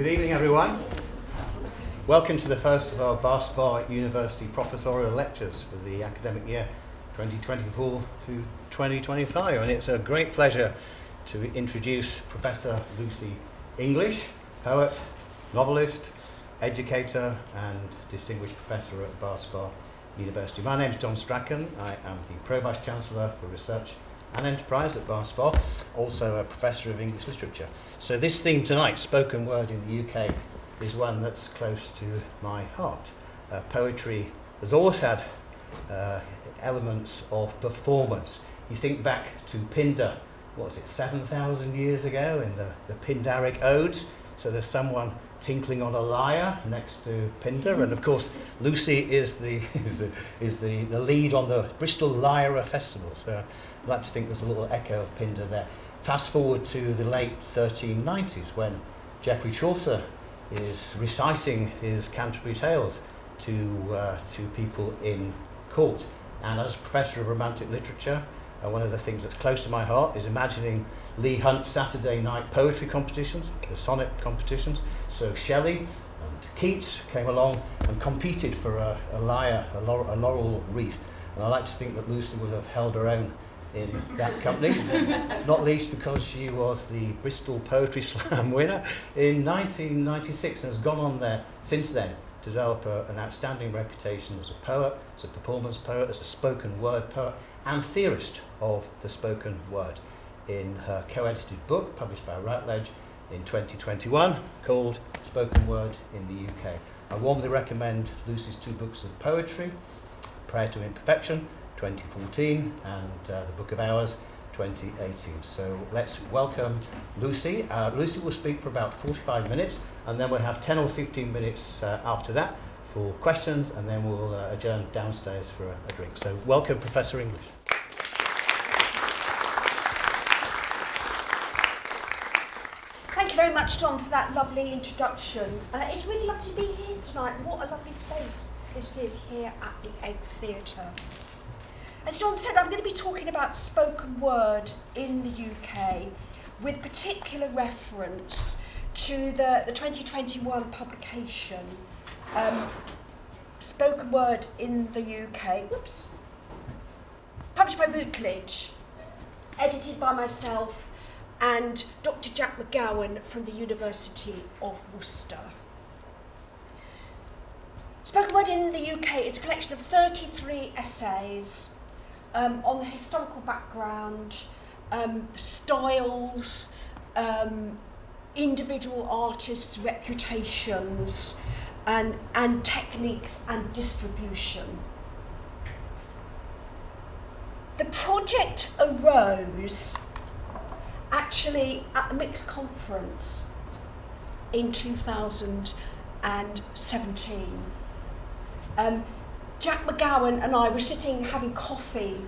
Good evening, everyone. Welcome to the first of our Bath University professorial lectures for the academic year 2024 to 2025. And it's a great pleasure to introduce Professor Lucy English, poet, novelist, educator, and distinguished professor at Bath University. My name is John Strachan. I am the Pro-Vice Chancellor for Research and Enterprise at Bath, also a Professor of English Literature. So this theme tonight, spoken word in the UK, is one that's close to my heart. Poetry has always had elements of performance. You think back to Pindar, 7,000 years ago in the Pindaric Odes. So there's someone tinkling on a lyre next to Pindar, and of course Lucy is the lead on the Bristol Lyra festival. So I'd like to think there's a little echo of Pindar there. Fast forward to the late 1390s when Geoffrey Chaucer is reciting his Canterbury Tales to people in court. And as a professor of romantic literature, one of the things that's close to my heart is imagining Leigh Hunt's Saturday night poetry competitions, the sonnet competitions. So Shelley and Keats came along and competed for a lyre, a laurel wreath. And I like to think that Lucy would have held her own in that company, not least because she was the Bristol Poetry Slam winner in 1996 and has gone on there since then to develop an outstanding reputation as a poet, as a performance poet, as a spoken word poet and theorist of the spoken word in her co-edited book published by Routledge in 2021 called Spoken Word in the UK. I warmly recommend Lucy's two books of poetry, Prayer to Imperfection 2014 and the Book of Hours 2018. So let's welcome Lucy. Lucy will speak for about 45 minutes and then we'll have 10 or 15 minutes after that for questions, and then we'll adjourn downstairs for a drink. So welcome, Professor English. Thank you very much, John, for that lovely introduction. It's really lovely to be here tonight. What a lovely space this is here at the Egg Theatre. As John said, I'm going to be talking about spoken word in the UK with particular reference to the 2021 publication, Spoken Word in the UK, published by Routledge, edited by myself and Dr. Jack McGowan from the University of Worcester. Spoken Word in the UK is a collection of 33 essays on the historical background, styles, individual artists' reputations, and techniques and distribution. The project arose actually at the Mixed Conference in 2017. Jack McGowan and I were sitting having coffee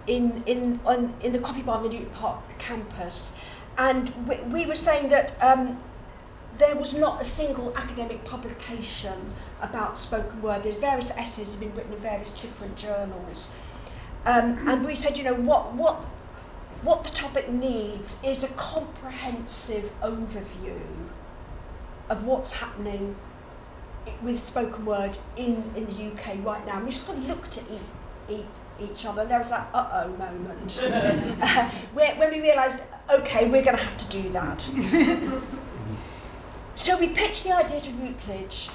in the coffee bar on the Newton Park campus, and we were saying that there was not a single academic publication about spoken word. There's various essays have been written in various different journals, and we said, what the topic needs is a comprehensive overview of what's happening with spoken word in the UK right now. And we sort of looked at each other, and there was that uh-oh moment when we realised, okay, we're going to have to do that. So we pitched the idea to Routledge,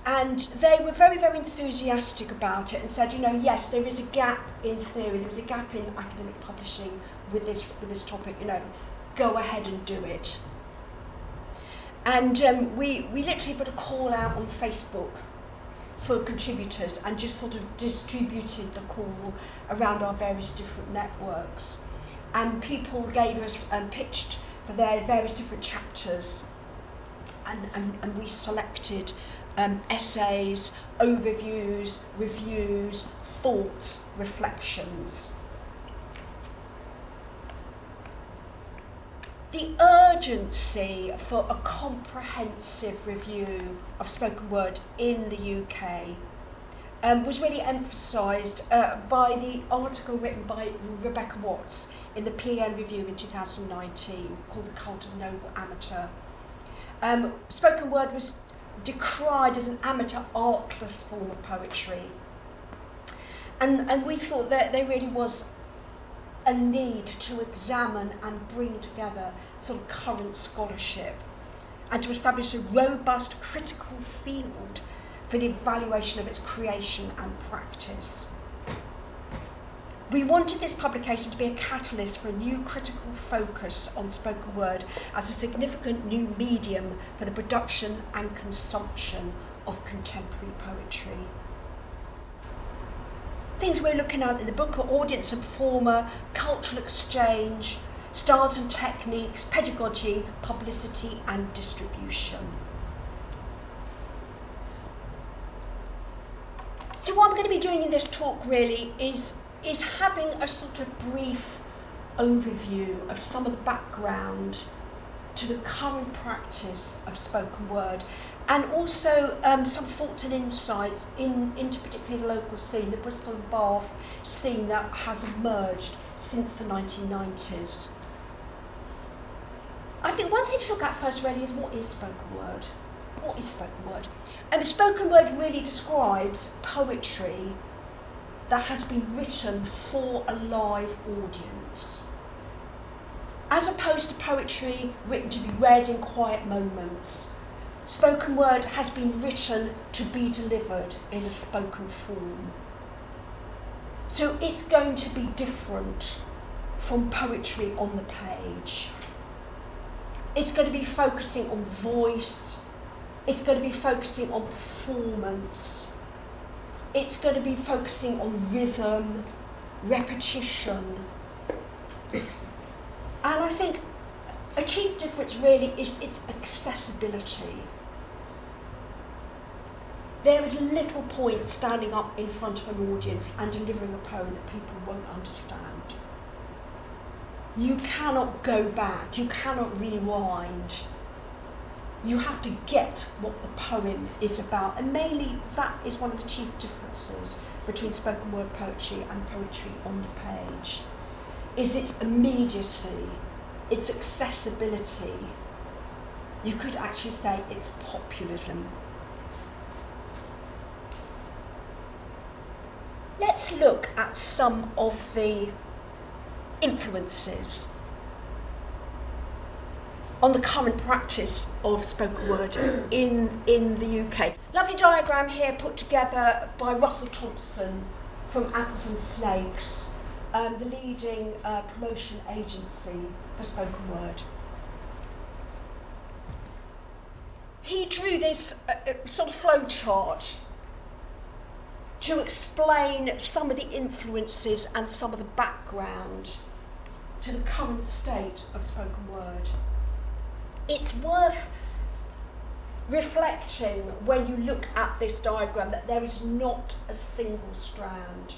and they were very, very enthusiastic about it and said, yes, there is a gap in theory, there is a gap in academic publishing with this topic, go ahead and do it. And we literally put a call out on Facebook for contributors and just sort of distributed the call around our various different networks. And people gave us, pitched for their various different chapters, and we selected essays, overviews, reviews, thoughts, reflections. The urgency for a comprehensive review of spoken word in the UK was really emphasised by the article written by Rebecca Watts in the PN Review in 2019 called The Cult of Noble Amateur. Spoken word was decried as an amateur, artless form of poetry. And we thought that there really was a need to examine and bring together sort of current scholarship and to establish a robust critical field for the evaluation of its creation and practice. We wanted this publication to be a catalyst for a new critical focus on spoken word as a significant new medium for the production and consumption of contemporary poetry. Things we're looking at in the book are audience and performer, cultural exchange, styles and techniques, pedagogy, publicity and distribution. So what I'm going to be doing in this talk really is having a sort of brief overview of some of the background to the current practice of spoken word, and also some thoughts and insights into particularly the local scene, the Bristol and Bath scene that has emerged since the 1990s. I think one thing to look at first really is what is spoken word? What is spoken word? And spoken word really describes poetry that has been written for a live audience, as opposed to poetry written to be read in quiet moments. Spoken word has been written to be delivered in a spoken form. So it's going to be different from poetry on the page. It's going to be focusing on voice. It's going to be focusing on performance. It's going to be focusing on rhythm, repetition. And I think a chief difference really is its accessibility. There is little point standing up in front of an audience and delivering a poem that people won't understand. You cannot go back, you cannot rewind. You have to get what the poem is about, and mainly that is one of the chief differences between spoken word poetry and poetry on the page, is its immediacy, its accessibility. You could actually say it's populism. Let's look at some of the influences on the current practice of spoken word in the UK. Lovely diagram here put together by Russell Thompson from Apples and Snakes, the leading promotion agency for spoken word. He drew this sort of flow chart to explain some of the influences and some of the background to the current state of spoken word. It's worth reflecting when you look at this diagram that there is not a single strand.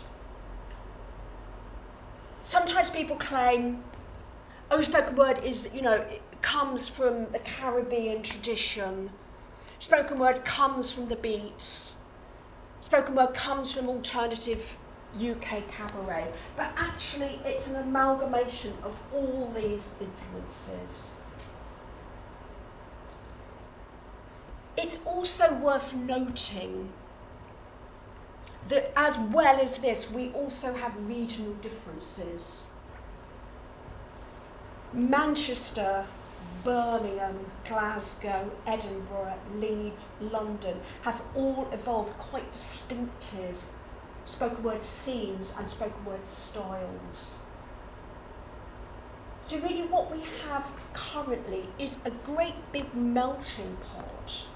Sometimes people claim, oh, spoken word is, it comes from the Caribbean tradition. Spoken word comes from the beats. Spoken word comes from alternative UK cabaret. But actually, it's an amalgamation of all these influences. It's also worth noting that as well as this, we also have regional differences. Manchester, Birmingham, Glasgow, Edinburgh, Leeds, London have all evolved quite distinctive spoken word scenes and spoken word styles. So really what we have currently is a great big melting pot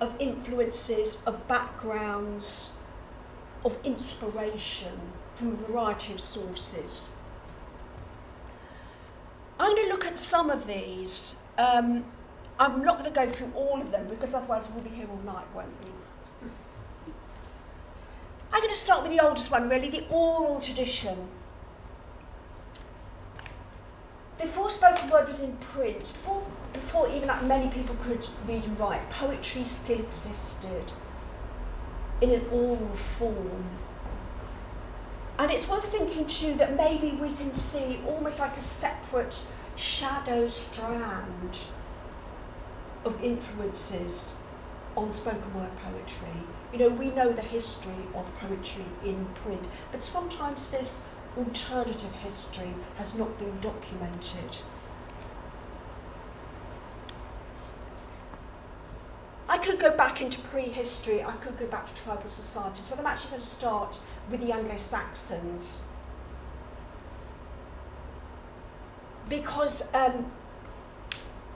of influences, of backgrounds, of inspiration from a variety of sources. I'm going to look at some of these. I'm not going to go through all of them because otherwise we'll be here all night, won't we? I'm going to start with the oldest one, really, the oral tradition. Before spoken word was in print, before even that many people could read and write, poetry still existed in an oral form. And it's worth thinking too that maybe we can see almost like a separate shadow strand of influences on spoken word poetry. You know, we know the history of poetry in print, but sometimes this alternative history has not been documented. I could go back into prehistory, I could go back to tribal societies, but I'm actually going to start with the Anglo-Saxons. Because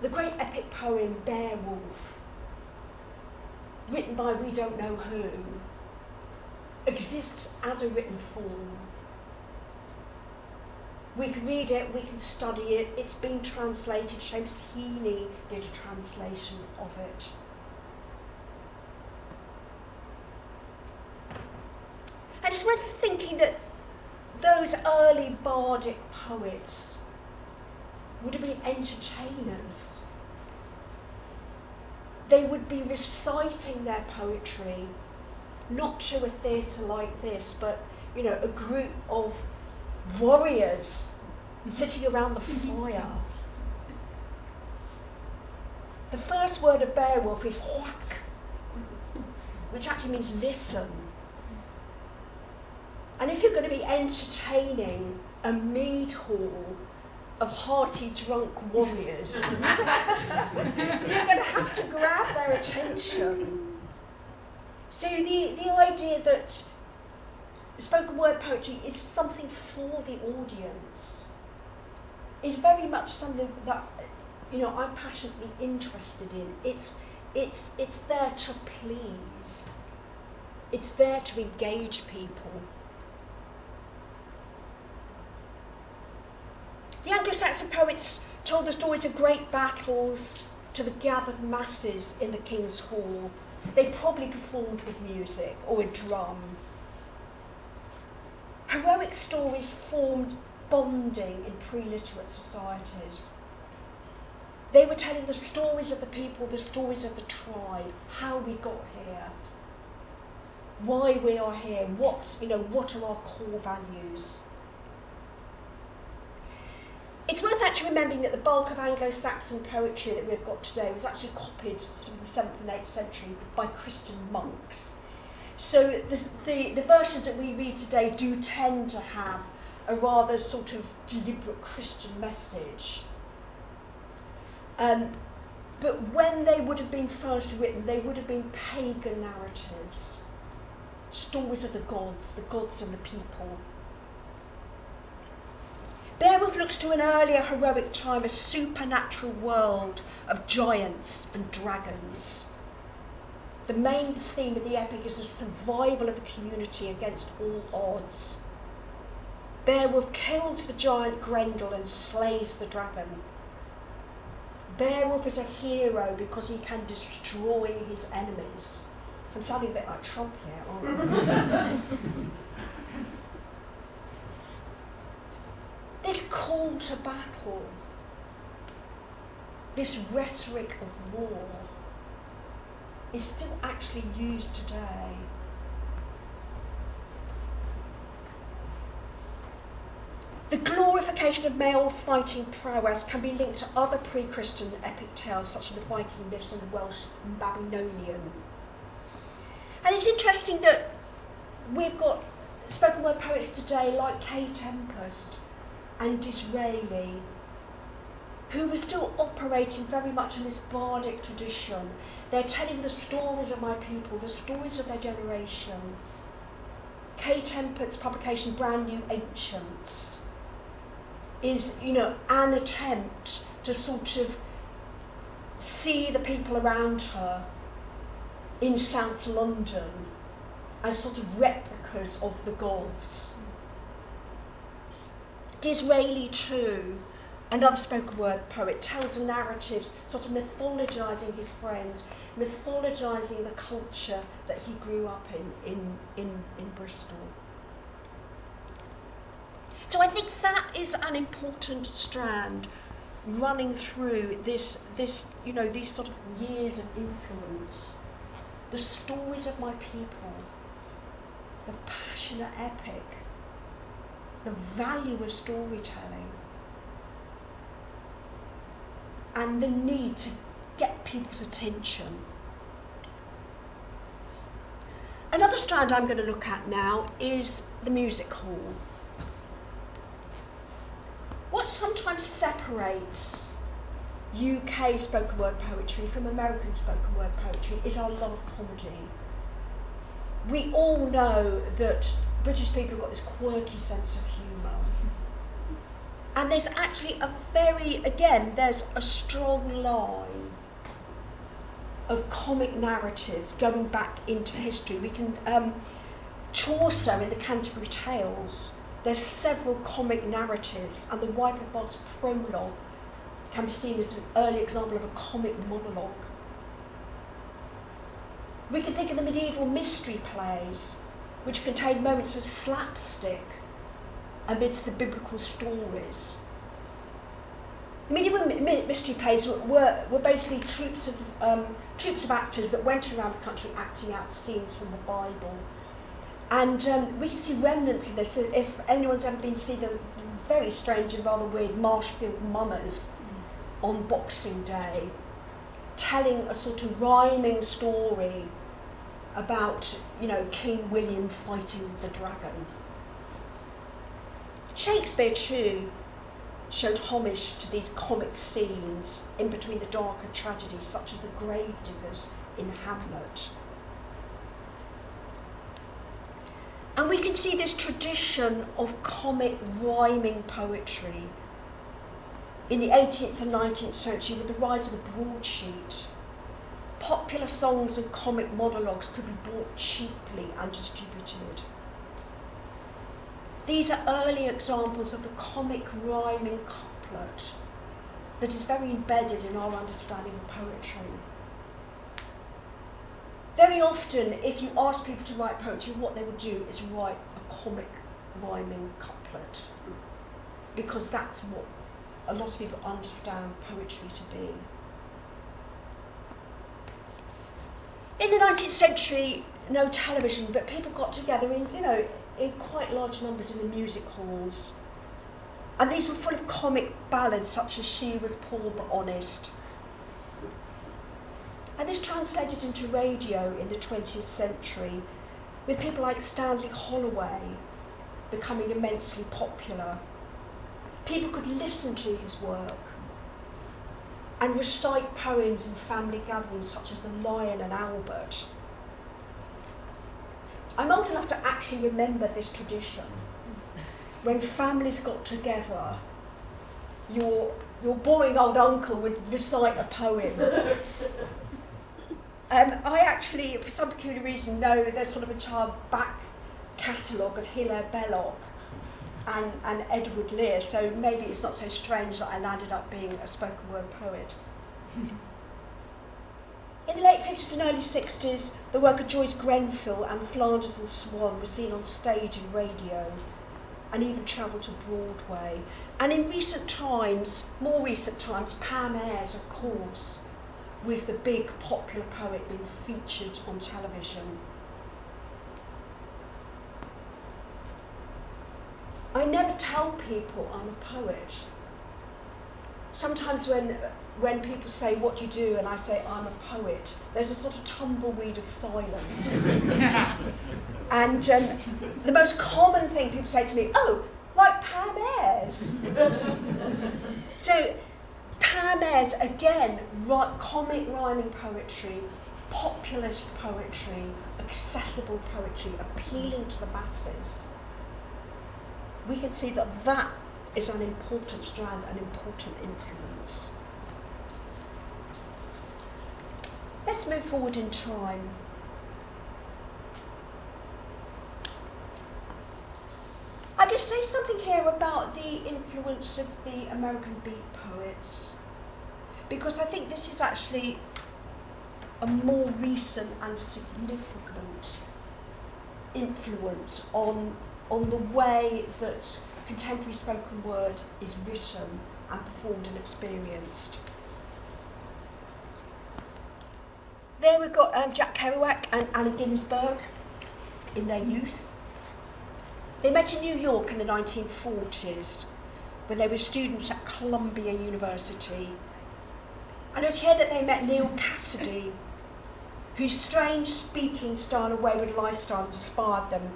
the great epic poem Beowulf, written by we don't know who, exists as a written form. We can read it, we can study it, it's been translated. Seamus Heaney did a translation of it. And it's worth thinking that those early bardic poets would have been entertainers. They would be reciting their poetry, not to a theatre like this, but, you know, a group of warriors sitting around the fire. The first word of Beowulf is whack, which actually means listen. And if you're going to be entertaining a mead hall of hearty drunk warriors, you're going to have to grab their attention. So the idea that spoken word poetry is something for the audience is very much something that, you know, I'm passionately interested in. It's there to please. It's there to engage people. The Anglo-Saxon poets told the stories of great battles to the gathered masses in the King's Hall. They probably performed with music or a drum. Heroic stories formed bonding in pre-literate societies. They were telling the stories of the people, the stories of the tribe, how we got here, why we are here, what are our core values. It's worth actually remembering that the bulk of Anglo-Saxon poetry that we've got today was actually copied sort of in the 7th and 8th century by Christian monks. So the versions that we read today do tend to have a rather sort of deliberate Christian message. But when they would have been first written, they would have been pagan narratives, stories of the gods and the people. Beowulf looks to an earlier heroic time, a supernatural world of giants and dragons. The main theme of the epic is the survival of the community against all odds. Beowulf kills the giant Grendel and slays the dragon. Beowulf is a hero because he can destroy his enemies. I'm sounding a bit like Trump here, aren't I? This call to battle, this rhetoric of war, is still actually used today. The glorification of male fighting prowess can be linked to other pre-Christian epic tales such as the Viking myths and the Welsh and Babylonian. And it's interesting that we've got spoken word poets today like Kay Tempest and Disraeli, who were still operating very much in this bardic tradition. They're telling the stories of my people, the stories of their generation. Kay Tempest's publication, Brand New Ancients, is, an attempt to sort of see the people around her in South London as sort of replicas of the gods. Disraeli too, another spoken word poet, tells narratives, sort of mythologising his friends, mythologising the culture that he grew up in Bristol. So I think that is an important strand running through this these sort of years of influence. The stories of my people, the passionate epic, the value of storytelling, and the need to get people's attention. Another strand I'm going to look at now is the music hall. What sometimes separates UK spoken word poetry from American spoken word poetry is our love of comedy. We all know that British people have got this quirky sense of humour. And there's actually there's a strong line of comic narratives going back into history. We can, Chaucer in the Canterbury Tales, there's several comic narratives, and the Wife of Bath's prologue can be seen as an early example of a comic monologue. We can think of the medieval mystery plays, which contain moments of slapstick amidst the biblical stories. Medieval mystery plays were basically troops of actors that went around the country acting out scenes from the Bible. And we can see remnants of this. If anyone's ever been to see the very strange and rather weird Marshfield Mummers on Boxing Day, telling a sort of rhyming story about, King William fighting the dragon. Shakespeare too showed homage to these comic scenes in between the darker tragedies, such as the gravediggers in Hamlet. And we can see this tradition of comic rhyming poetry in the 18th and 19th century with the rise of a broadsheet. Popular songs and comic monologues could be bought cheaply and distributed. These are early examples of the comic rhyming couplet that is very embedded in our understanding of poetry. Very often, if you ask people to write poetry, what they would do is write a comic rhyming couplet, because that's what a lot of people understand poetry to be. In the 19th century, no television, but people got together in quite large numbers in the music halls. And these were full of comic ballads such as She Was Poor But Honest. And this translated into radio in the 20th century, with people like Stanley Holloway becoming immensely popular. People could listen to his work and recite poems in family gatherings such as The Lion and Albert. I'm old enough to actually remember this tradition. When families got together, your boring old uncle would recite a poem. I actually, for some peculiar reason, know there's sort of a child back catalogue of Hilaire Belloc and Edward Lear, so maybe it's not so strange that I landed up being a spoken word poet. In the late 50s and early 60s, the work of Joyce Grenfell and Flanders and Swan was seen on stage and radio, and even travelled to Broadway. And in more recent times, Pam Ayres, of course, was the big popular poet being featured on television. I never tell people I'm a poet. Sometimes when people say, what do you do? And I say, I'm a poet, there's a sort of tumbleweed of silence. And the most common thing people say to me, oh, like Pam Ayres. So Pam Ayres, again, comic rhyming poetry, populist poetry, accessible poetry, appealing to the masses. We can see that is an important strand, an important influence. Let's move forward in time. I could say something here about the influence of the American beat poets, because I think this is actually a more recent and significant influence on the way that contemporary spoken word is written and performed and experienced. There we've got Jack Kerouac and Allen Ginsberg in their youth. They met in New York in the 1940s when they were students at Columbia University. And it was here that they met Neil Cassidy, whose strange speaking style and wayward lifestyle inspired them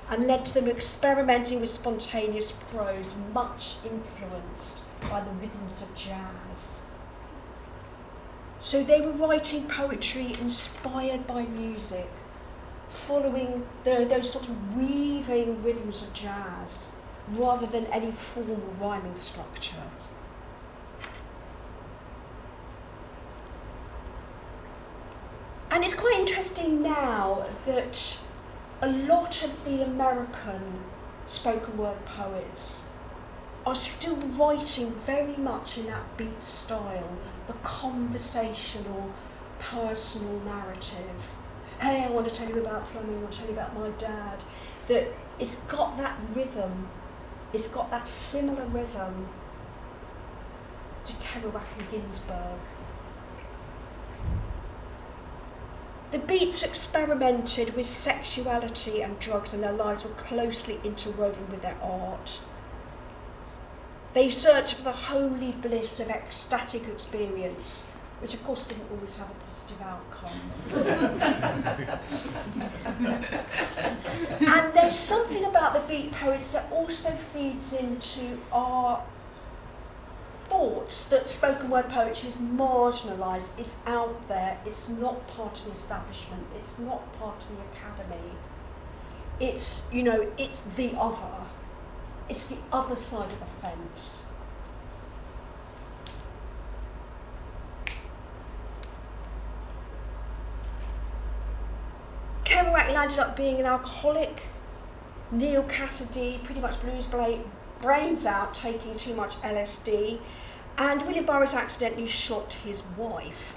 and led to them experimenting with spontaneous prose, much influenced by the rhythms of jazz. So they were writing poetry inspired by music, following those sort of weaving rhythms of jazz, rather than any formal rhyming structure. And it's quite interesting now that a lot of the American spoken word poets are still writing very much in that beat style, the conversational, personal narrative. Hey, I want to tell you about slumming, I want to tell you about my dad. That it's got that rhythm, it's got that similar rhythm to Kerouac and Ginsberg. The Beats experimented with sexuality and drugs, and their lives were closely interwoven with their art. They searched for the holy bliss of ecstatic experience, which of course didn't always have a positive outcome. And there's something about the beat poets that also feeds into our thoughts that spoken word poetry is marginalised, it's out there, it's not part of the establishment, it's not part of the academy. It's, you know, it's the other. It's the other side of the fence. Kerouac landed up being an alcoholic. Neil Cassidy pretty much blew his brains out taking too much LSD. And William Burroughs accidentally shot his wife.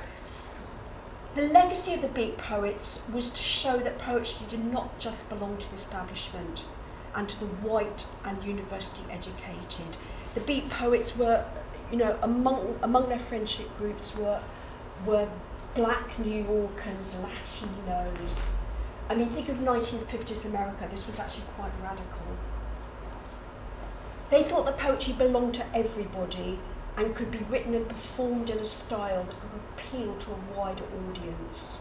The legacy of the beat poets was to show that poetry did not just belong to the establishment and to the white and university educated. The beat poets were, you know, among their friendship groups were black New Yorkers, Latinos. I mean, think of 1950s America, this was actually quite radical. They thought that poetry belonged to everybody and could be written and performed in a style that could appeal to a wider audience.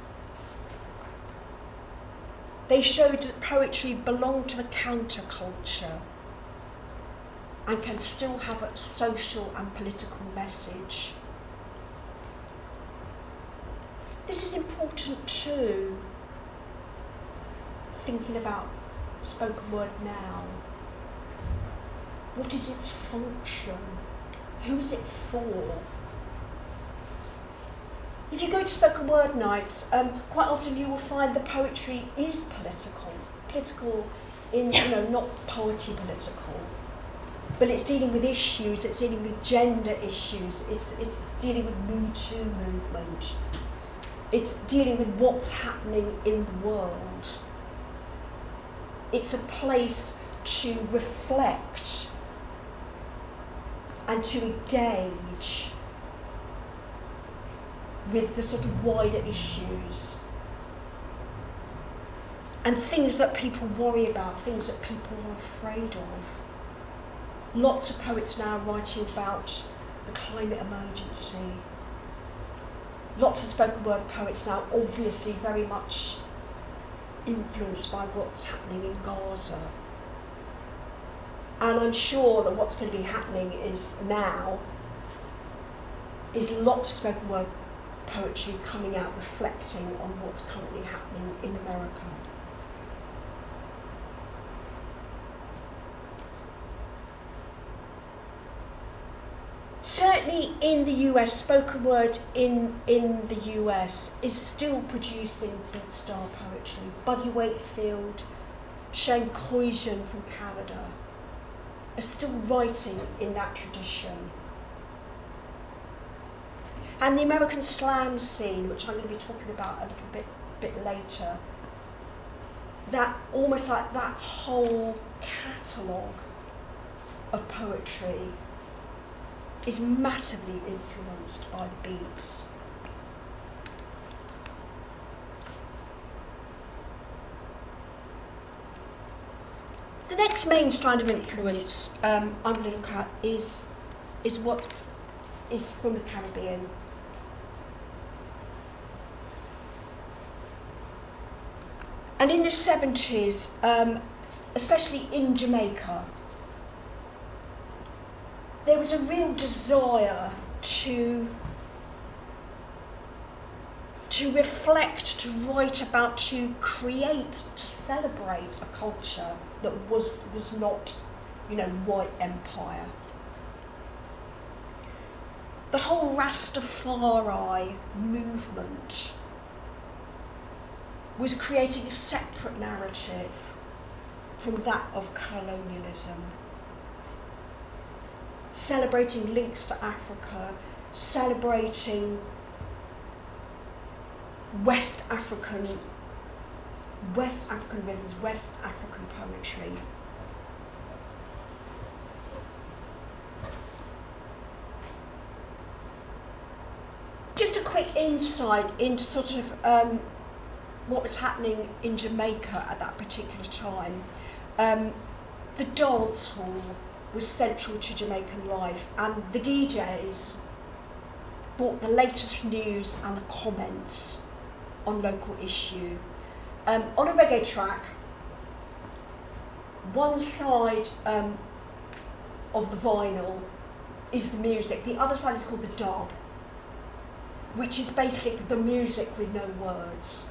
They showed that poetry belonged to the counterculture and can still have a social and political message. This is important too, thinking about spoken word now. What is its function? Who is it for? If you go to spoken word nights, quite often you will find the poetry is political in, you know, not poetry political, but it's dealing with issues, it's dealing with gender issues, it's dealing with Me Too movement, it's dealing with what's happening in the world. It's a place to reflect and to engage with the sort of wider issues and things that people worry about, things that people are afraid of. Lots of poets now writing about the climate emergency. Lots of spoken word poets now obviously very much influenced by what's happening in Gaza. And I'm sure that what's going to be happening is lots of spoken word poetry coming out reflecting on what's currently happening in America. Certainly in the US, spoken word in the US is still producing beat style poetry. Buddy Wakefield, Shane Coysian from Canada are still writing in that tradition. And the American slam scene, which I'm going to be talking about a little bit later, that almost like that whole catalogue of poetry is massively influenced by the beats. The next main strand of influence I'm going to look at is what is from the Caribbean. And in the 70s, especially in Jamaica, there was a real desire to reflect, to write about, to create, to celebrate a culture that was not, white empire. The whole Rastafari movement was creating a separate narrative from that of colonialism, celebrating links to Africa, celebrating West African rhythms, West African poetry. Just a quick insight into sort of what was happening in Jamaica at that particular time. The dance hall was central to Jamaican life, and the DJs brought the latest news and the comments on local issue. On a reggae track, one side of the vinyl is the music, the other side is called the dub, which is basically the music with no words.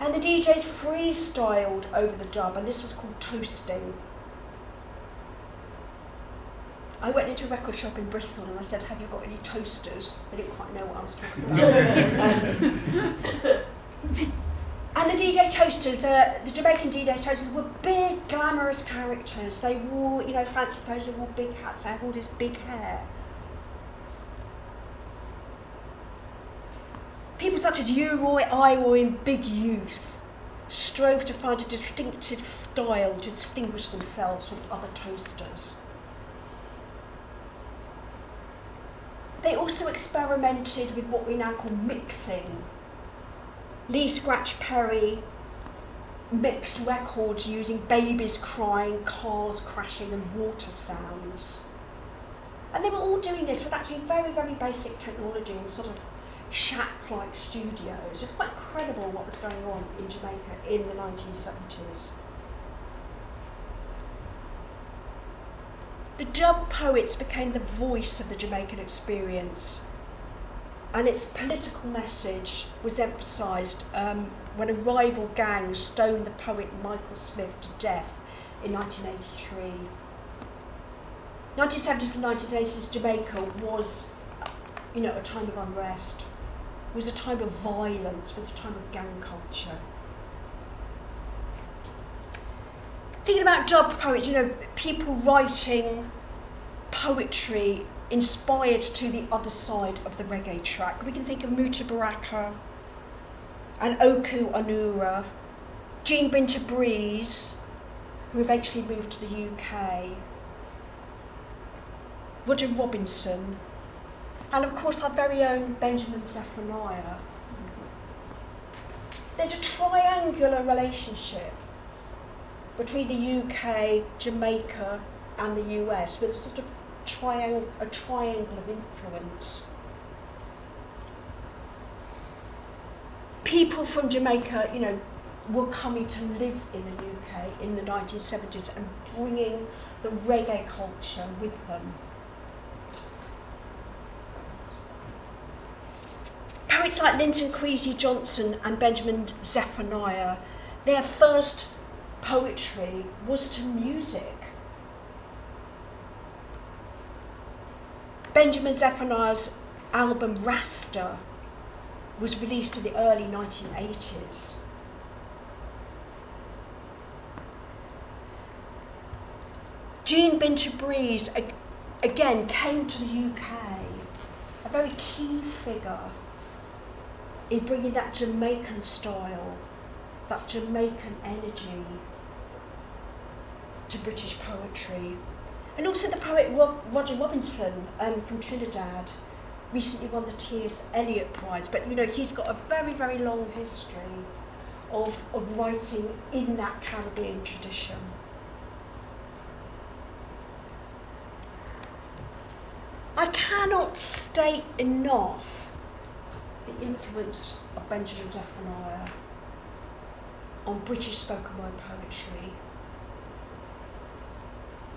And the DJs freestyled over the dub, and this was called toasting. I went into a record shop in Bristol and I said, "Have you got any toasters?" They didn't quite know what I was talking about. And the DJ toasters, the Jamaican DJ toasters were big, glamorous characters. They wore, fancy clothes, they wore big hats, they had all this big hair. People such as U-Roy, I-Roy and Big Youth strove to find a distinctive style to distinguish themselves from other toasters. They also experimented with what we now call mixing. Lee Scratch Perry mixed records using babies crying, cars crashing and water sounds. And they were all doing this with actually very, very basic technology in sort of shack-like studios. It's quite incredible what was going on in Jamaica in the 1970s. The dub poets became the voice of the Jamaican experience, and its political message was emphasised when a rival gang stoned the poet Michael Smith to death in 1983. 1970s and 1980s Jamaica was, a time of unrest, was a time of violence, was a time of gang culture. Thinking about dub poets, people writing poetry inspired to the other side of the reggae track. We can think of Muta Baraka and Oku Anura, Jean Binta Breeze, who eventually moved to the UK, Roger Robinson, and of course our very own Benjamin Zephaniah. There's a triangular relationship between the UK, Jamaica and the US, with a sort of a triangle of influence. People from Jamaica, were coming to live in the UK in the 1970s and bringing the reggae culture with them. Poets like Linton Kwesi Johnson and Benjamin Zephaniah, their first poetry was to music. Benjamin Zephaniah's album Rasta was released in the early 1980s. Jean Binta Breeze again came to the UK, a very key figure in bringing that Jamaican style, that Jamaican energy to British poetry. And also the poet Roger Robinson from Trinidad recently won the T.S. Eliot Prize, but he's got a very, very long history of writing in that Caribbean tradition. I cannot state enough the influence of Benjamin Zephaniah on British spoken word poetry.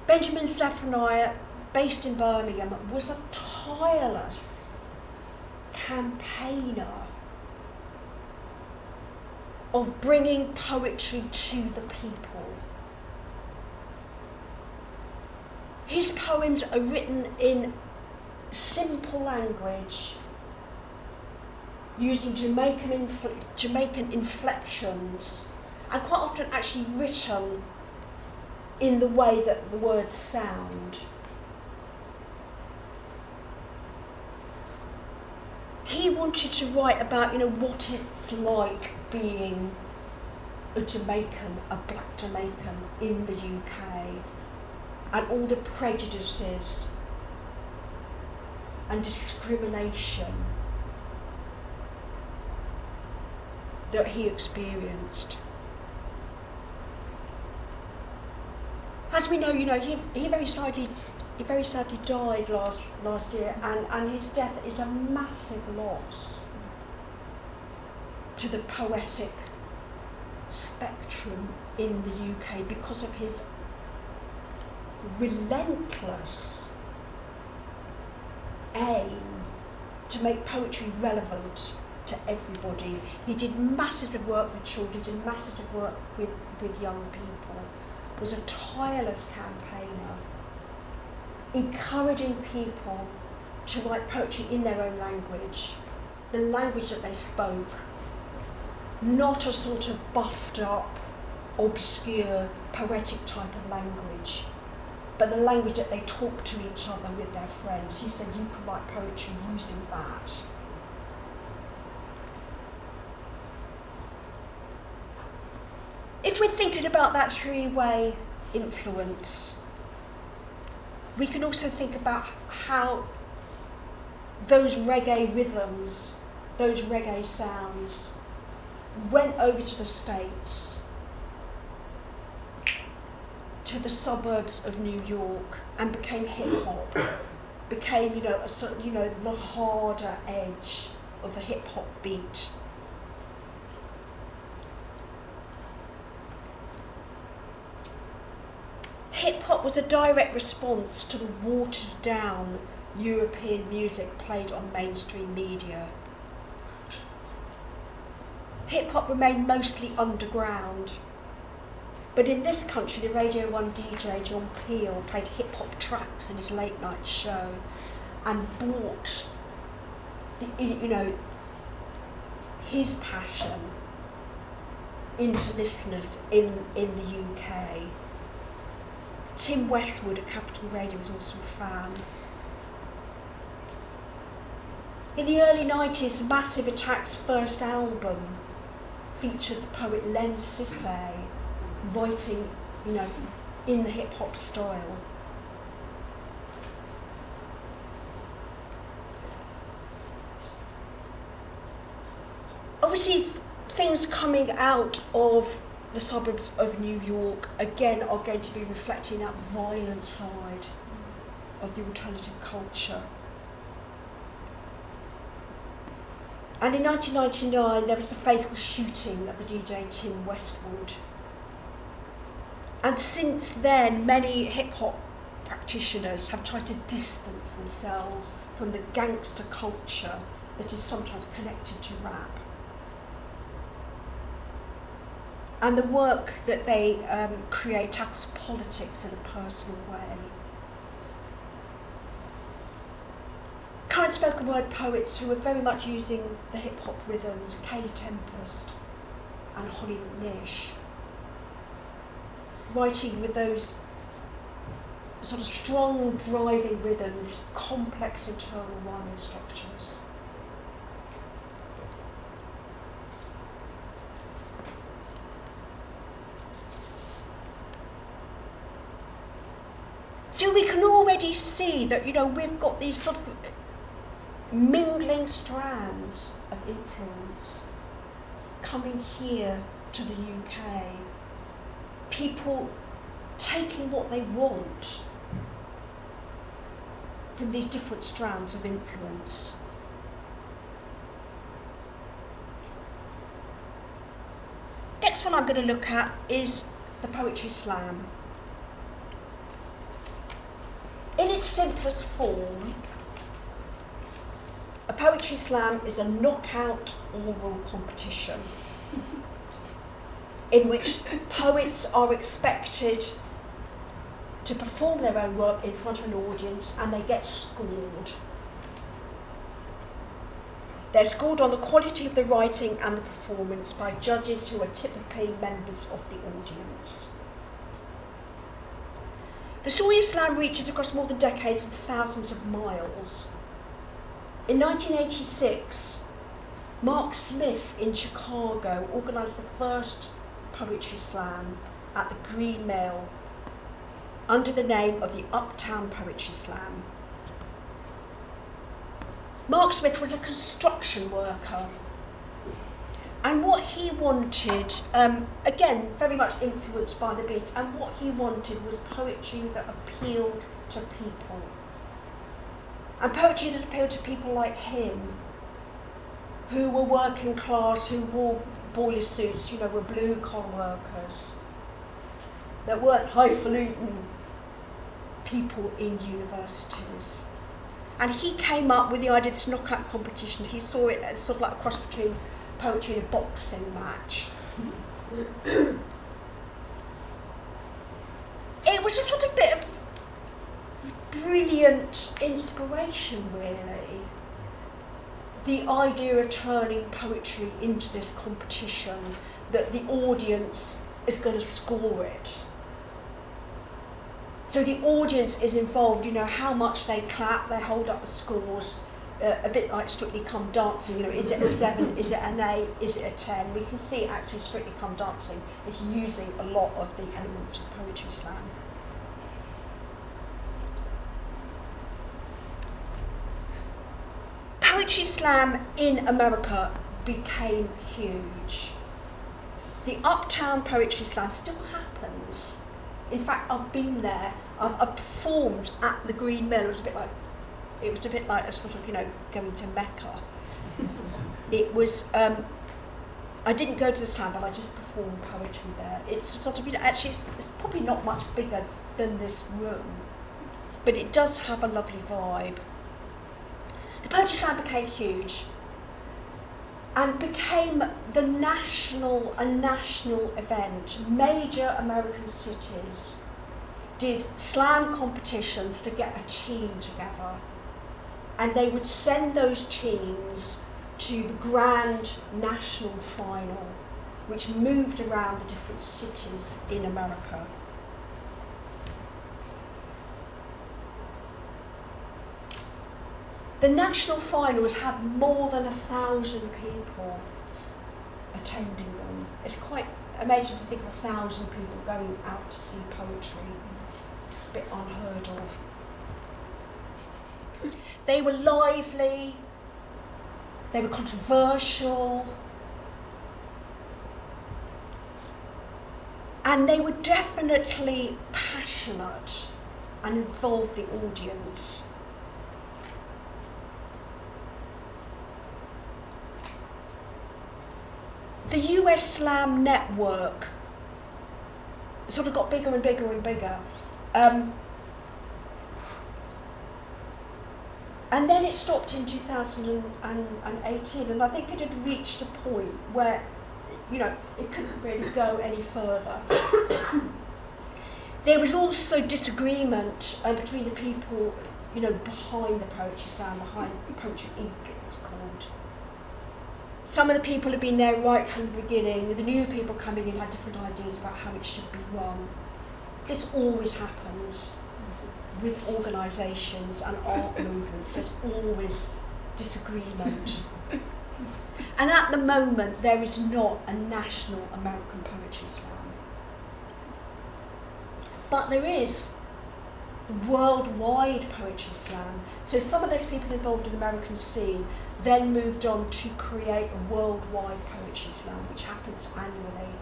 Benjamin Zephaniah, based in Birmingham, was a tireless campaigner of bringing poetry to the people. His poems are written in simple language, using Jamaican inflections, and quite often actually written in the way that the words sound. He wanted to write about, what it's like being a Jamaican, a black Jamaican in the UK, and all the prejudices and discrimination that he experienced. As we know, he very sadly died last year, and his death is a massive loss to the poetic spectrum in the UK because of his relentless aim to make poetry relevant to everybody. He did masses of work with children, he did masses of work with young people, was a tireless campaigner, encouraging people to write poetry in their own language, the language that they spoke, not a sort of buffed up, obscure, poetic type of language, but the language that they talk to each other with their friends. He said you can write poetry using that. If we're thinking about that three-way influence, we can also think about how those reggae rhythms, those reggae sounds, went over to the States, to the suburbs of New York, and became hip-hop, became, a sort of, the harder edge of the hip-hop beat. Hip-hop was a direct response to the watered-down European music played on mainstream media. Hip-hop remained mostly underground, but in this country, the Radio 1 DJ John Peel played hip-hop tracks in his late-night show and brought his passion into listeners in the UK. Tim Westwood at Capital Radio was also a fan. In the early 90s, Massive Attack's first album featured the poet Len Sissay writing, in the hip-hop style. Obviously, things coming out of the suburbs of New York, again, are going to be reflecting that violent side of the alternative culture. And in 1999, there was the fatal shooting of the DJ Tim Westwood. And since then, many hip-hop practitioners have tried to distance themselves from the gangster culture that is sometimes connected to rap. And the work that they create tackles politics in a personal way. Current spoken word poets who are very much using the hip-hop rhythms, Kay Tempest and Holly McNish, writing with those sort of strong driving rhythms, complex internal rhyming structures. So we can already see that, we've got these sort of mingling strands of influence coming here to the UK. People taking what they want from these different strands of influence. Next one I'm going to look at is the poetry slam. In its simplest form, a poetry slam is a knockout oral competition in which poets are expected to perform their own work in front of an audience, and they get scored. They're scored on the quality of the writing and the performance by judges who are typically members of the audience. The story of slam reaches across more than decades and thousands of miles. In 1986, Mark Smith in Chicago organised the first poetry slam at the Green Mill under the name of the Uptown Poetry Slam. Mark Smith was a construction worker, and what he wanted, again, very much influenced by the Beats, and what he wanted was poetry that appealed to people. And poetry that appealed to people like him, who were working class, who wore boiler suits, were blue-collar workers, that weren't highfalutin people in universities. And he came up with the idea of this knockout competition. He saw it as sort of like a cross between poetry and a boxing match. It was a sort of bit of brilliant inspiration, really. The idea of turning poetry into this competition, that the audience is going to score it. So the audience is involved, how much they clap, they hold up the scores, a bit like Strictly Come Dancing, is it a 7, is it an 8, is it a 10? We can see actually Strictly Come Dancing is using a lot of the elements of poetry slam. Poetry slam in America became huge. The Uptown Poetry Slam still happens. In fact, I've been there. I've performed at the Green Mill. It was a bit like a sort of, going to Mecca. It was. I didn't go to the slam, but I just performed poetry there. It's sort of, actually, it's probably not much bigger than this room, but it does have a lovely vibe. The poetry slam became huge and became a national event. Major American cities did slam competitions to get a team together, and they would send those teams to the grand national final, which moved around the different cities in America. The national finals had more than 1,000 people attending them. It's quite amazing to think of 1,000 people going out to see poetry. A bit unheard of. They were lively, they were controversial, and they were definitely passionate and involved the audience. The US Slam network sort of got bigger and bigger and bigger. And then it stopped in 2018, and I think it had reached a point where, it couldn't really go any further. There was also disagreement between the people, behind the Poetry Slam, behind Poetry Inc. it was called. Some of the people had been there right from the beginning. The new people coming in had different ideas about how it should be run. This always happens with organisations and art movements. There's always disagreement. And at the moment, there is not a national American Poetry Slam. But there is the worldwide Poetry Slam. So some of those people involved in the American scene then moved on to create a worldwide Poetry Slam, which happens annually.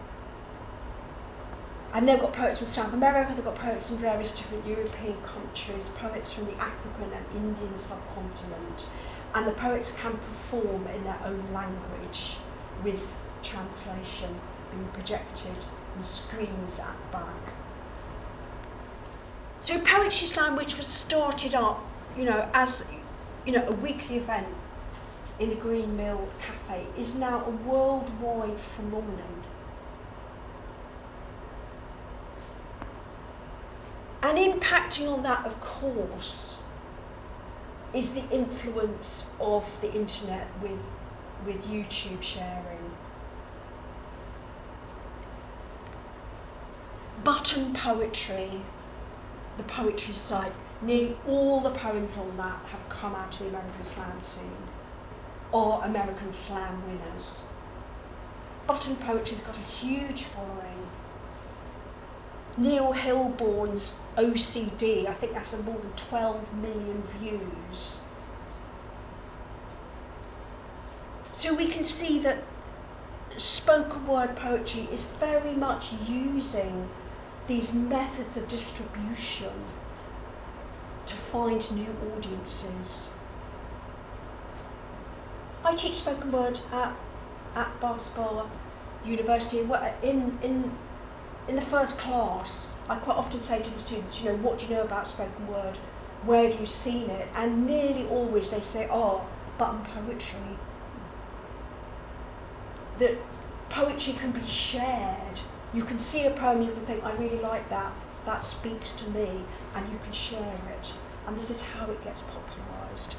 And they've got poets from South America, they've got poets from various different European countries, poets from the African and Indian subcontinent, and the poets can perform in their own language with translation. being projected and screens at the back. So Poetry Slam, which was started up, as a weekly event in the Green Mill Cafe, is now a worldwide phenomenon. And impacting on that, of course, is the influence of the internet with YouTube sharing. Button Poetry, the poetry site, nearly all the poems on that have come out of the American Slam scene, or American Slam winners. Button Poetry's got a huge following. Neil Hilborn's OCD, I think that's more than 12 million views. So we can see that spoken word poetry is very much using these methods of distribution to find new audiences. I teach spoken word at Bath University. In the first class, I quite often say to the students, what do you know about spoken word? Where have you seen it? And nearly always they say, button poetry. That poetry can be shared. You can see a poem, you can think, I really like that. That speaks to me, and you can share it. And this is how it gets popularised.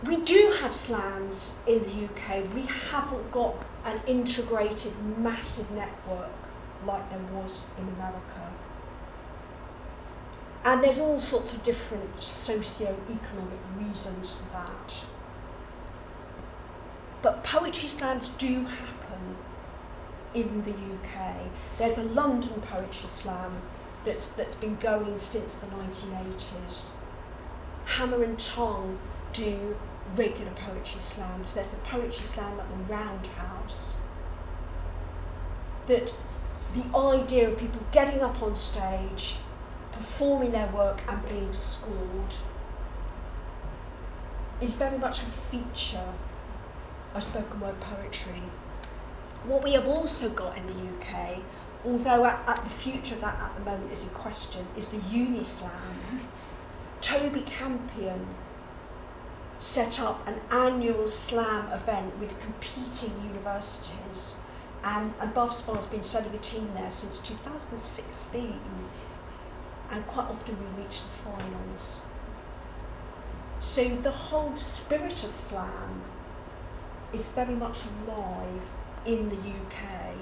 We do have slams in the UK. We haven't got an integrated, massive network like there was in America. And there's all sorts of different socio-economic reasons for that. But poetry slams do happen in the UK. There's a London poetry slam that's been going since the 1980s. Hammer and Tongue do regular poetry slams. There's a poetry slam at the Roundhouse. That the idea of people getting up on stage, performing their work and being scored is very much a feature of spoken word poetry. What we have also got in the UK, although at the future of that at the moment is in question, is the Unislam. Toby Campion set up an annual slam event with competing universities, and Bath Spa has been sending a team there since 2016, and quite often we reach the finals. So the whole spirit of slam is very much alive in the UK.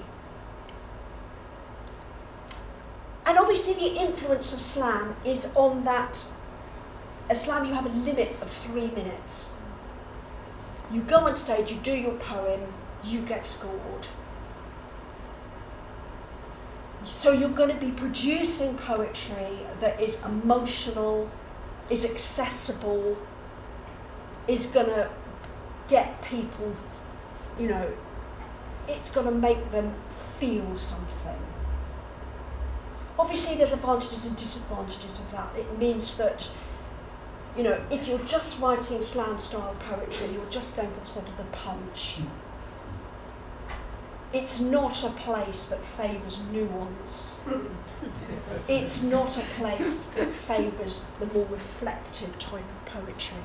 And obviously the influence of slam is on that. A slam, you have a limit of 3 minutes. You go on stage, you do your poem, you get scored. So you're going to be producing poetry that is emotional, is accessible, is going to get people's, it's going to make them feel something. Obviously there's advantages and disadvantages of that. It means that if you're just writing slam style poetry, you're just going for the sort of the punch. It's not a place that favours nuance. It's not a place that favours the more reflective type of poetry.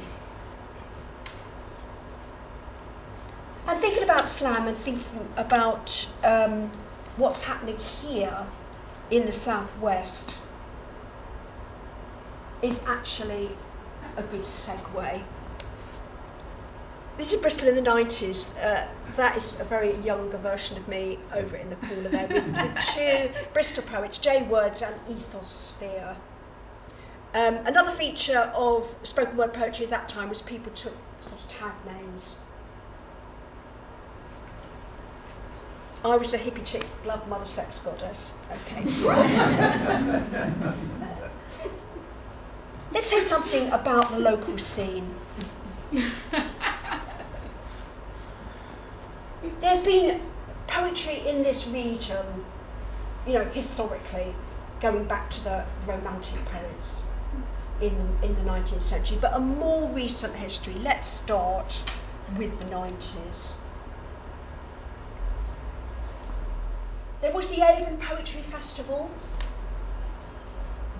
And thinking about slam and thinking about what's happening here in the southwest is actually a good segue. This is Bristol in the 90s. That is a very younger version of me over in the corner there with two Bristol poets, Jay Words and Ethos Spear. Another feature of spoken word poetry at that time was people took sort of tag names. I was the hippie chick, love mother, sex goddess. Okay. Let's say something about the local scene. There's been poetry in this region, historically, going back to the Romantic poets. in the 19th century, but a more recent history. Let's start with the 90s. There was the Avon Poetry Festival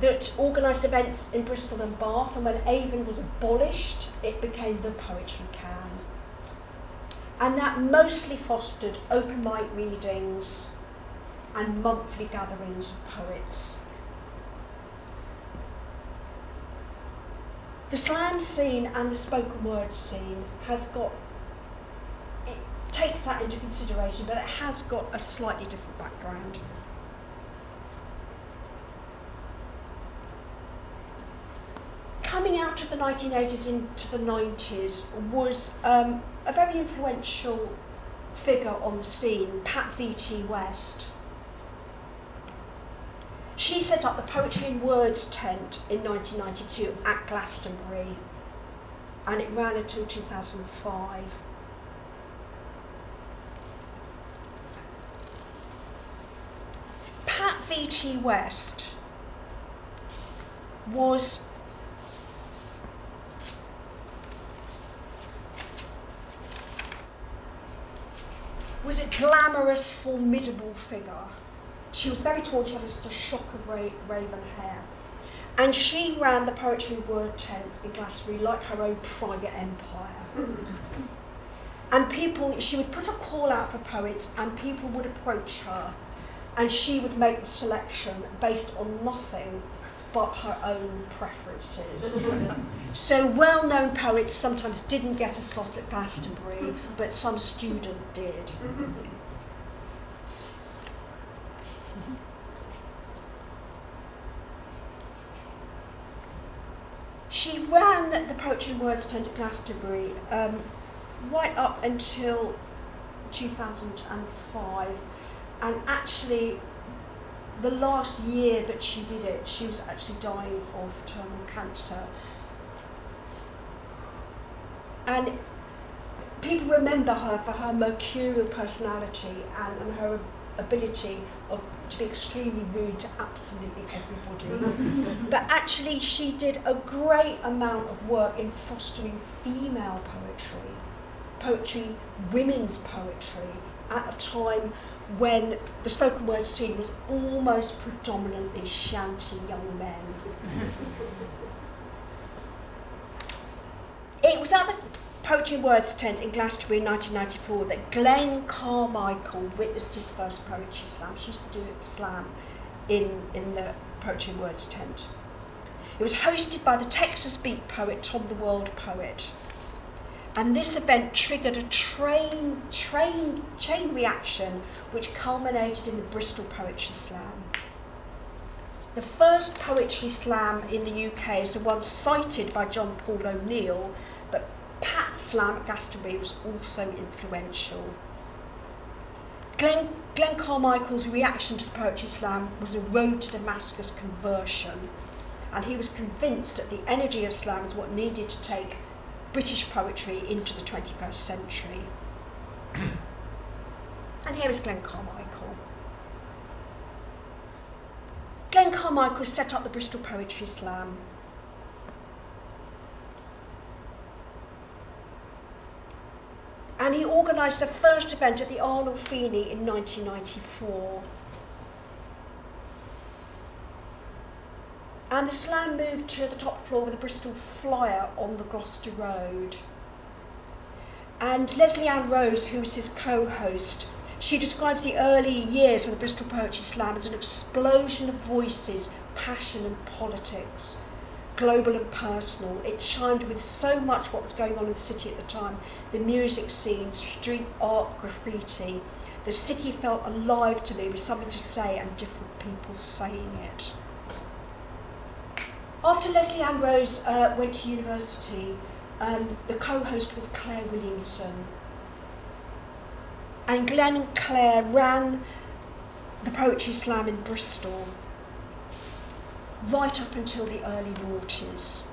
that organised events in Bristol and Bath, and when Avon was abolished, it became the Poetry Can. And that mostly fostered open mic readings and monthly gatherings of poets. The slam scene and the spoken word scene it takes that into consideration, but it has got a slightly different background. Coming out of the 1980s into the 90s was a very influential figure on the scene, Pat V.T. West. She set up the Poetry and Words tent in 1992 at Glastonbury, and it ran until 2005. Pat V.T. West was a glamorous, formidable figure. She was very tall, she had just a shock of raven hair. And she ran the Poetry and Word tent in Glastonbury like her own private empire. And she would put a call out for poets, and people would approach her, and she would make the selection based on nothing but her own preferences. So well-known poets sometimes didn't get a slot at Glastonbury, but some student did. She ran the Poetry and Words tent at Glastonbury right up until 2005, and actually the last year that she did it, she was actually dying of terminal cancer. And people remember her for her mercurial personality and her ability to be extremely rude to absolutely everybody. But actually she did a great amount of work in fostering female poetry, women's poetry, at a time when the spoken word scene was almost predominantly shanty young men. It was at the Poetry and Words tent in Glastonbury in 1994 that Glenn Carmichael witnessed his first poetry slam. She used to do a slam in the Poetry and Words tent. It was hosted by the Texas beat poet Tom the World Poet. And this event triggered a chain reaction which culminated in the Bristol Poetry Slam. The first poetry slam in the UK is the one cited by John Paul O'Neill, but Pat's slam at Glastonbury was also influential. Glenn Carmichael's reaction to the poetry slam was a road to Damascus conversion, and he was convinced that the energy of slam is what needed to take British poetry into the 21st century. And here is Glenn Carmichael. Glenn Carmichael set up the Bristol Poetry Slam. And he organised the first event at the Arnold Feeney in 1994. And the slam moved to the top floor of the Bristol Flyer on the Gloucester Road. And Leslie Ann Rose, who was his co-host, she describes the early years of the Bristol Poetry Slam as an explosion of voices, passion and politics, global and personal. It chimed with so much what was going on in the city at the time, the music scene, street art, graffiti. The city felt alive to me with something to say and different people saying it. After Leslie Ann Rose went to university, the co-host was Claire Williamson. And Glenn and Claire ran the Poetry Slam in Bristol right up until the early noughties.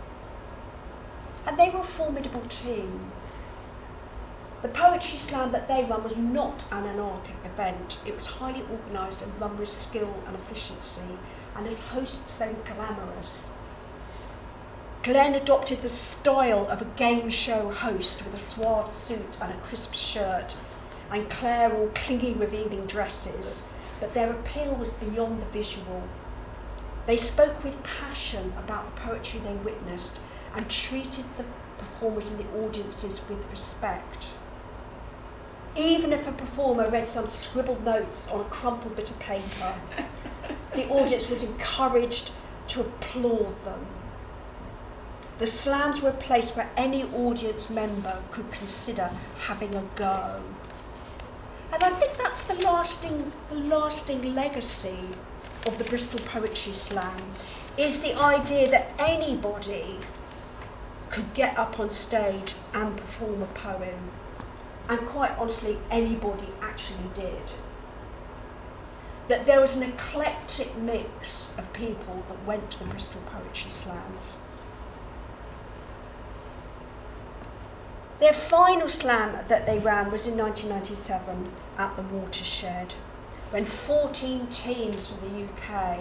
And they were a formidable team. The Poetry Slam that they ran was not an anarchic event. It was highly organised and run with skill and efficiency, and as hosts they were glamorous. Glenn adopted the style of a game show host with a suave suit and a crisp shirt, and Claire all clingy, revealing dresses, but their appeal was beyond the visual. They spoke with passion about the poetry they witnessed and treated the performers and the audiences with respect. Even if a performer read some scribbled notes on a crumpled bit of paper, the audience was encouraged to applaud them. The slams were a place where any audience member could consider having a go. And I think that's the lasting legacy of the Bristol Poetry Slam, is the idea that anybody could get up on stage and perform a poem. And quite honestly, anybody actually did. That there was an eclectic mix of people that went to the Bristol Poetry Slams. Their final slam that they ran was in 1997 at the Watershed, when 14 teams from the UK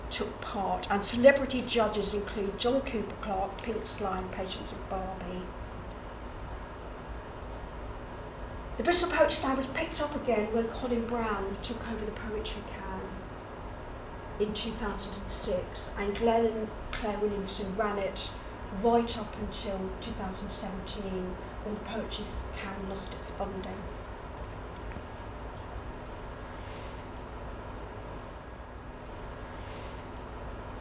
took part, and celebrity judges include John Cooper Clarke, Pink Sly and Patience of Barbie. The Bristol Poetry Slam was picked up again when Colin Brown took over the Poetry Can in 2006, and Glenn and Claire Williamson ran it right up until 2017, when the Poetry Can lost its funding.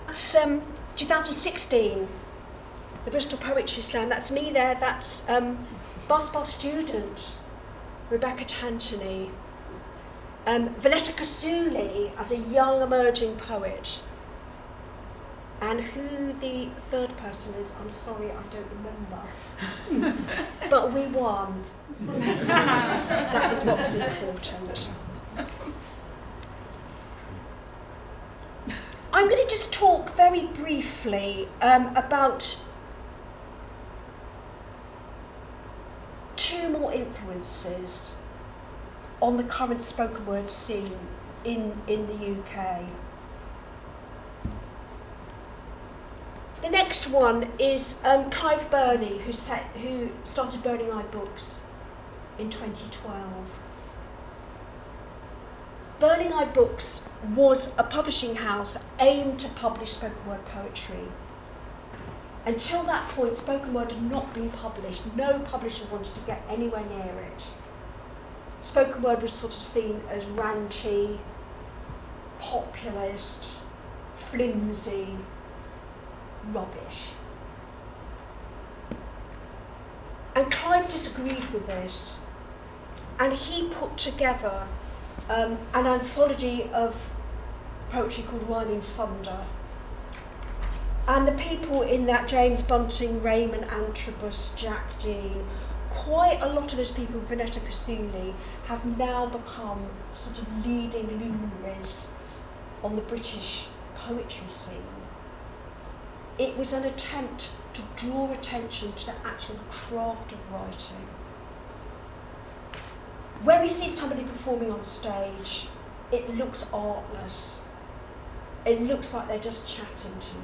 That's 2016, the Bristol Poetry Slam. That's me there. That's Bath student Rebecca Tantony, Vanessa Kasuli as a young emerging poet, and who the third person is, I'm sorry, I don't remember. But we won. That was what was important. I'm going to just talk very briefly about two more influences on the current spoken word scene in the UK. The next one is Clive Burney, who started Burning Eye Books in 2012. Burning Eye Books was a publishing house aimed to publish spoken word poetry. Until that point, spoken word had not been published. No publisher wanted to get anywhere near it. Spoken word was sort of seen as ranty, populist, flimsy, rubbish. And Clive disagreed with this, and he put together an anthology of poetry called Rhyming Thunder. And the people in that, James Bunting, Raymond Antrobus, Jack Dean, quite a lot of those people, Vanessa Kasuli, have now become sort of leading luminaries on the British poetry scene. It was an attempt to draw attention to the actual craft of writing. When we see somebody performing on stage, it looks artless. It looks like they're just chatting to you.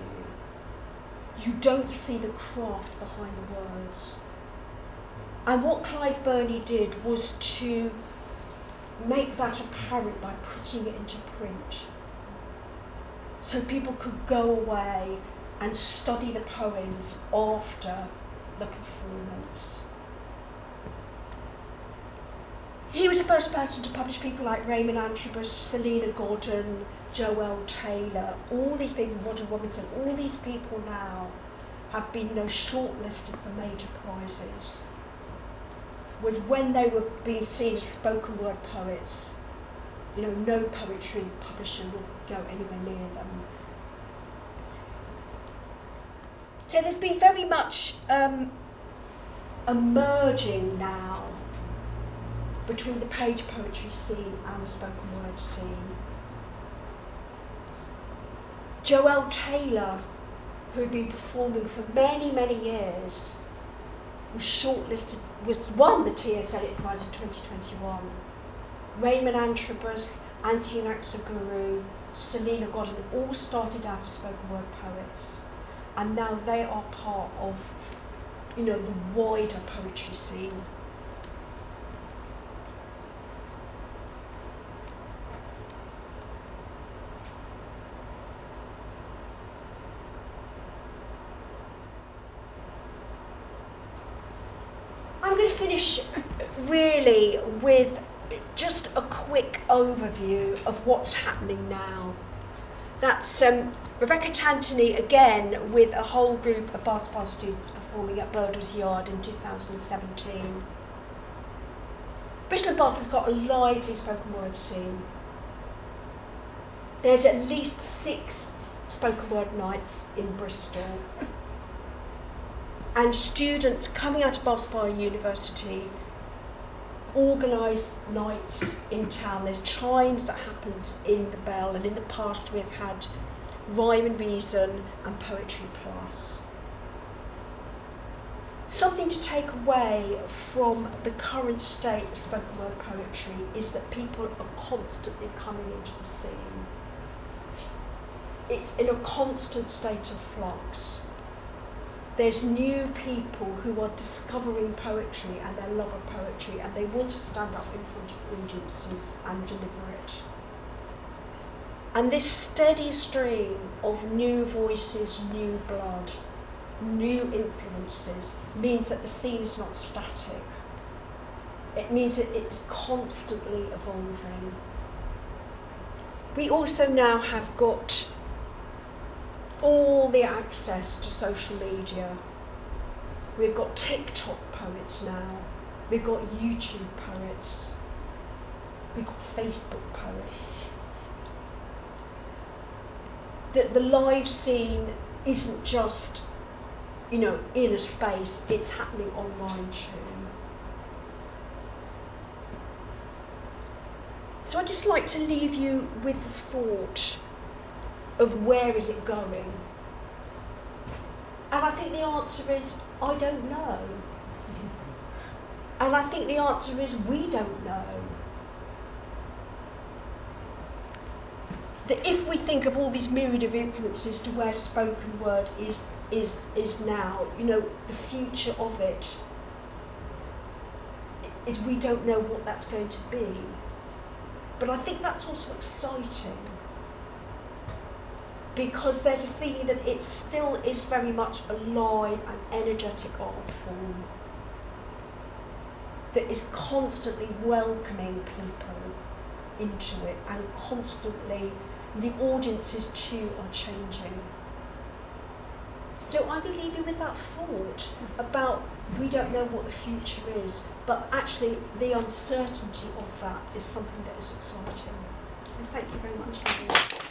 You don't see the craft behind the words. And what Clive Burney did was to make that apparent by putting it into print. So people could go away and study the poems after the performance. He was the first person to publish people like Raymond Antrobus, Selena Godden, Joel Taylor, all these people, Roger Robinson, all these people now have been shortlisted for major prizes. Was when they were being seen as spoken word poets, no poetry publisher would go anywhere near them. So there's been very much emerging now between the page poetry scene and the spoken word scene. Joel Taylor, who had been performing for many, many years, won the T.S. Eliot Prize in 2021. Raymond Antrobus, Antione Axaguru, Selena Godden all started out as spoken word poets. and now they are part of, the wider poetry scene. I'm going to finish really with just a quick overview of what's happening now. That's Rebecca Tantony again with a whole group of Bath Spa students performing at Birders Yard in 2017. Bristol and Bath has got a lively spoken word scene. There's at least 6 spoken word nights in Bristol. And students coming out of Bath Spa University organise nights in town. There's chimes that happens in the bell, and in the past we've had rhyme and reason and poetry class. Something to take away from the current state of spoken word poetry is that people are constantly coming into the scene. It's in a constant state of flux. There's new people who are discovering poetry and their love of poetry, and they want to stand up in front of audiences and deliver it. And this steady stream of new voices, new blood, new influences means that the scene is not static. It means that it's constantly evolving. We also now have got all the access to social media. We've got TikTok poets now. We've got YouTube poets. We've got Facebook poets. The live scene isn't just, in a space, it's happening online too. So I'd just like to leave you with the thought of where is it going? And I think the answer is, I don't know. And I think the answer is, we don't know. That if we think of all these myriad of influences to where spoken word is now, the future of it is we don't know what that's going to be. But I think that's also exciting, because there's a feeling that it still is very much alive and energetic art form that is constantly welcoming people into it, and constantly the audiences too are changing. So I'm going to leave you with that thought about we don't know what the future is, but actually the uncertainty of that is something that is exciting. So thank you very much.